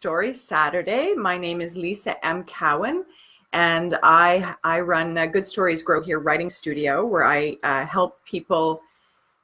Story Saturday. My name is lissamcowan, and I run Good Stories Grow Here Writing Studio, where I help people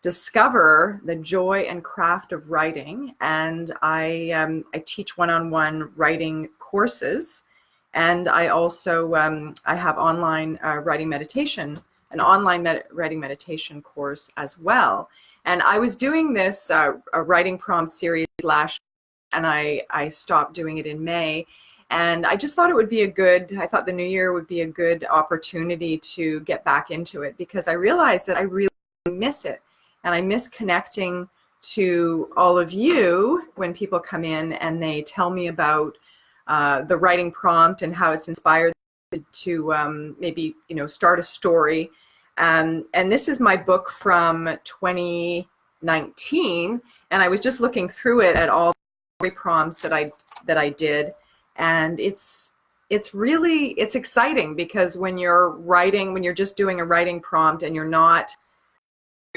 discover the joy and craft of writing. And I teach one-on-one writing courses, and I also I have online writing meditation, an online writing meditation course as well. And I was doing this a writing prompt series last year, and I stopped doing it in May. And I just thought I thought the new year would be a good opportunity to get back into it, because I realized that I really miss it. And I miss connecting to all of you when people come in and they tell me about the writing prompt and how it's inspired to maybe start a story. And this is my book from 2019, and I was just looking through it at all the prompts that I did, and it's exciting, because when you're just doing a writing prompt and you're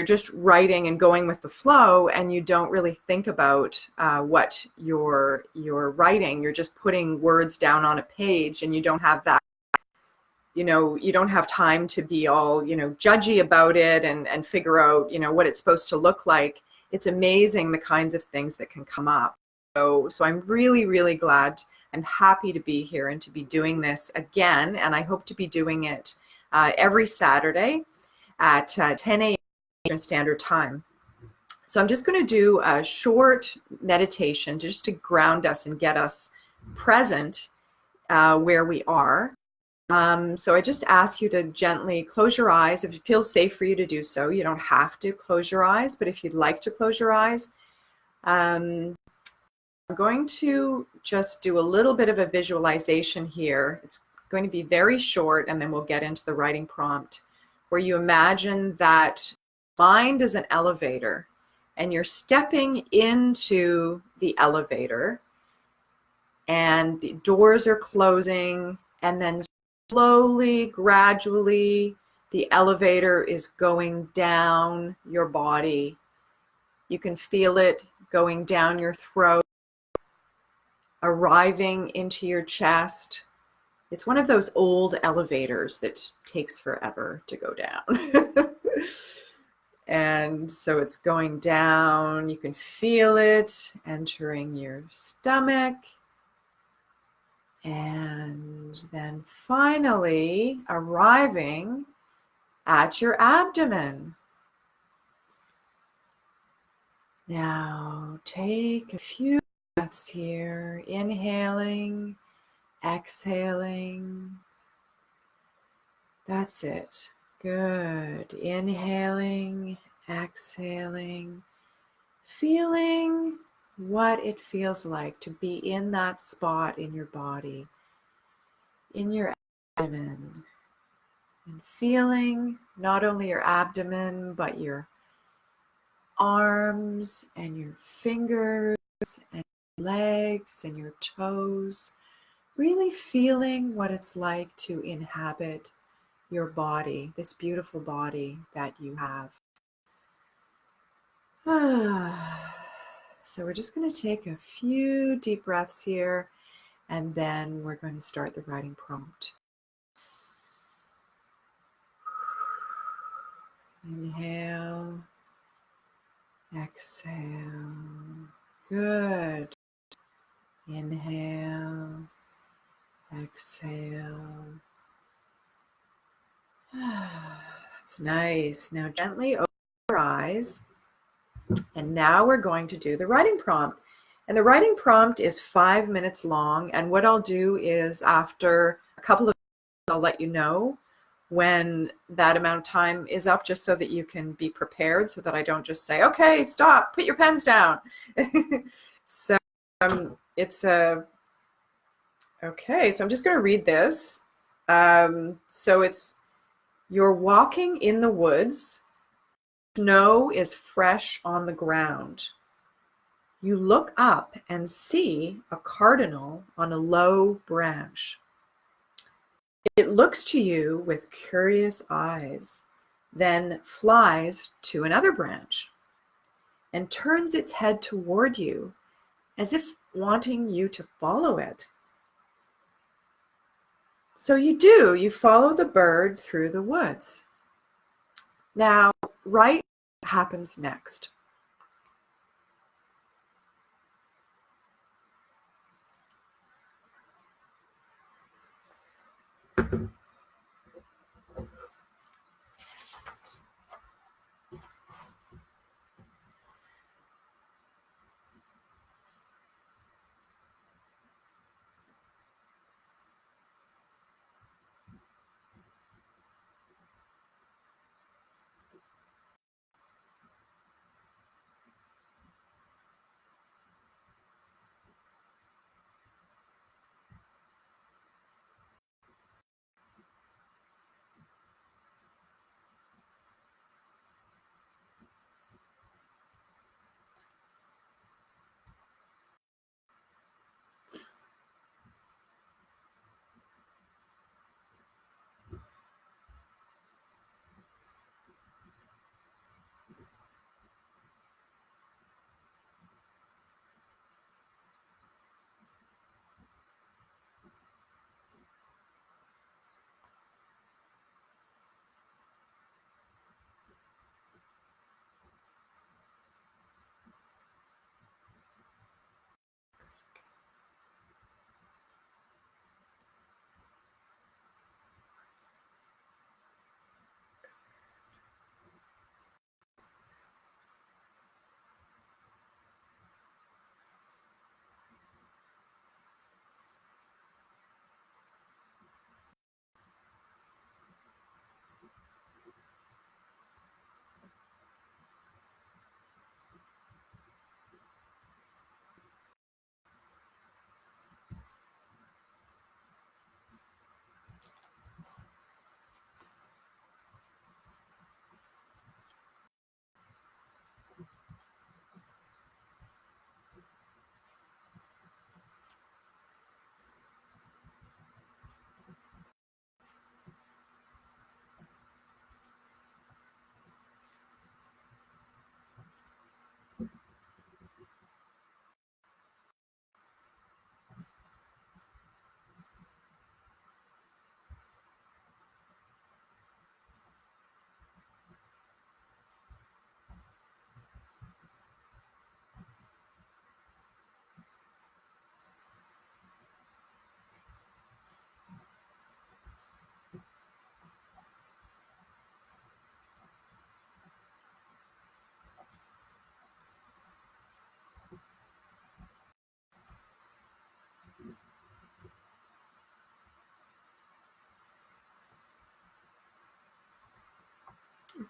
just writing and going with the flow, and you don't really think about what you're writing. You're just putting words down on a page, and you don't have that, you don't have time to be all, judgy about it and figure out, what it's supposed to look like. It's amazing the kinds of things that can come up. So I'm really, really glad. I'm happy to be here and to be doing this again. And I hope to be doing it every Saturday at 10 a.m. Eastern Standard Time. So I'm just going to do a short meditation just to ground us and get us present where we are. So I just ask you to gently close your eyes if it feels safe for you to do so. You don't have to close your eyes, but if you'd like to close your eyes, I'm going to just do a little bit of a visualization here. It's going to be very short, and then we'll get into the writing prompt, where you imagine that mind is an elevator, and you're stepping into the elevator, and the doors are closing, and then slowly, gradually, the elevator is going down your body. You can feel it going down your throat, arriving into your chest. It's one of those old elevators that takes forever to go down. And so it's going down. You can feel it entering your stomach. And then finally arriving at your abdomen. Now take a few breaths here, inhaling, exhaling. That's it. Good. Inhaling, exhaling, feeling what it feels like to be in that spot in your body, in your abdomen, and feeling not only your abdomen, but your arms and your fingers and legs and your toes, really feeling what it's like to inhabit your body, this beautiful body that you have. So we're just going to take a few deep breaths here, and then we're going to start the writing prompt. Inhale, exhale. Good. Inhale, exhale. That's nice. Now gently open your eyes. And now we're going to do the writing prompt. And the writing prompt is 5 minutes long. And what I'll do is, after a couple of minutes, I'll let you know when that amount of time is up, just so that you can be prepared, so that I don't just say, okay, stop, put your pens down. So okay, so I'm just going to read this. So it's, you're walking in the woods. Snow is fresh on the ground. You look up and see a cardinal on a low branch. It looks to you with curious eyes, then flies to another branch and turns its head toward you as if wanting you to follow it. So you do, you follow the bird through the woods. Now, write what happens next.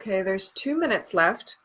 Okay, there's 2 minutes left.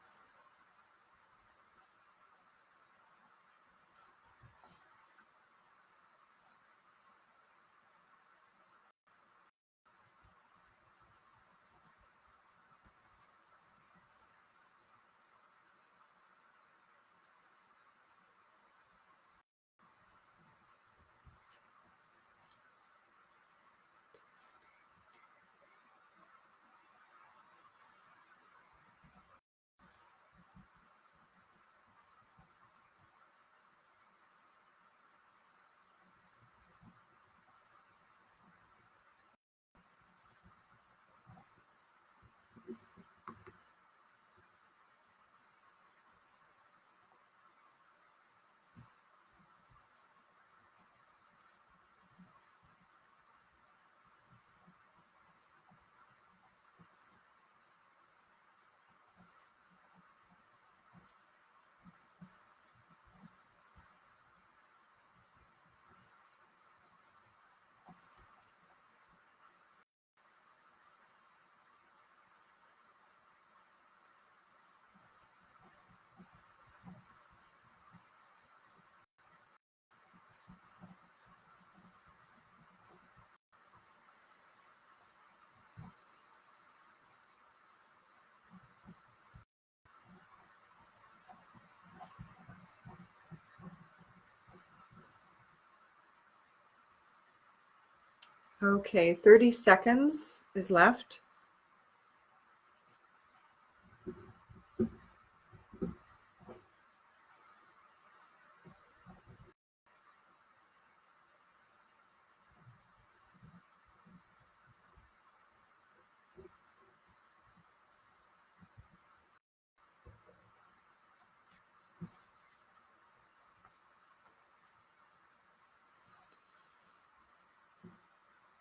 Okay, 30 seconds is left.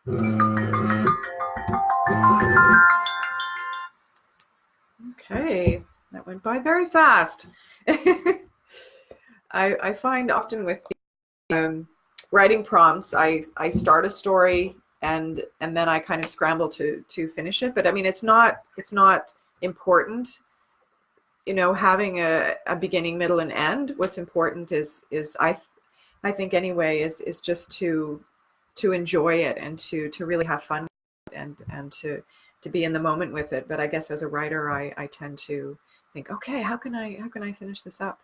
Okay, that went by very fast. I find often with the writing prompts, I start a story and then I kind of scramble to finish it. But I mean, it's not important, you know, having a beginning, middle, and end. What's important is I think anyway is just to enjoy it and to really have fun and to be in the moment with it. But I guess as a writer, I tend to think, okay, how can I finish this up?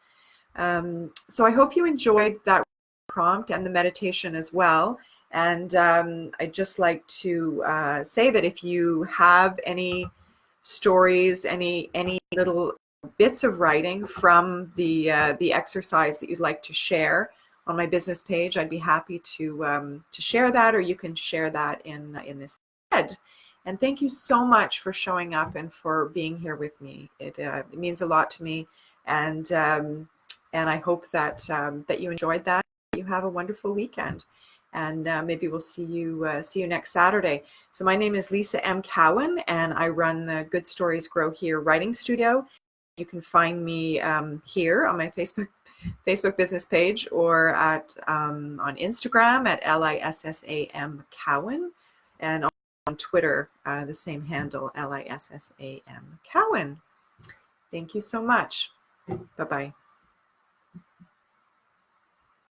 So I hope you enjoyed that prompt and the meditation as well. And I'd just like to say that if you have any stories, any little bits of writing from the exercise that you'd like to share on my business page, I'd be happy to share that, or you can share that in this thread. And thank you so much for showing up and for being here with me. It means a lot to me, and I hope that that you enjoyed that. You have a wonderful weekend, and maybe we'll see you next Saturday. So my name is lissamcowan, and I run the Good Stories Grow Here writing studio. You can find me here on my Facebook business page, or at on Instagram at lissamcowan, and on Twitter the same handle, lissamcowan. Thank you so much. Bye-bye.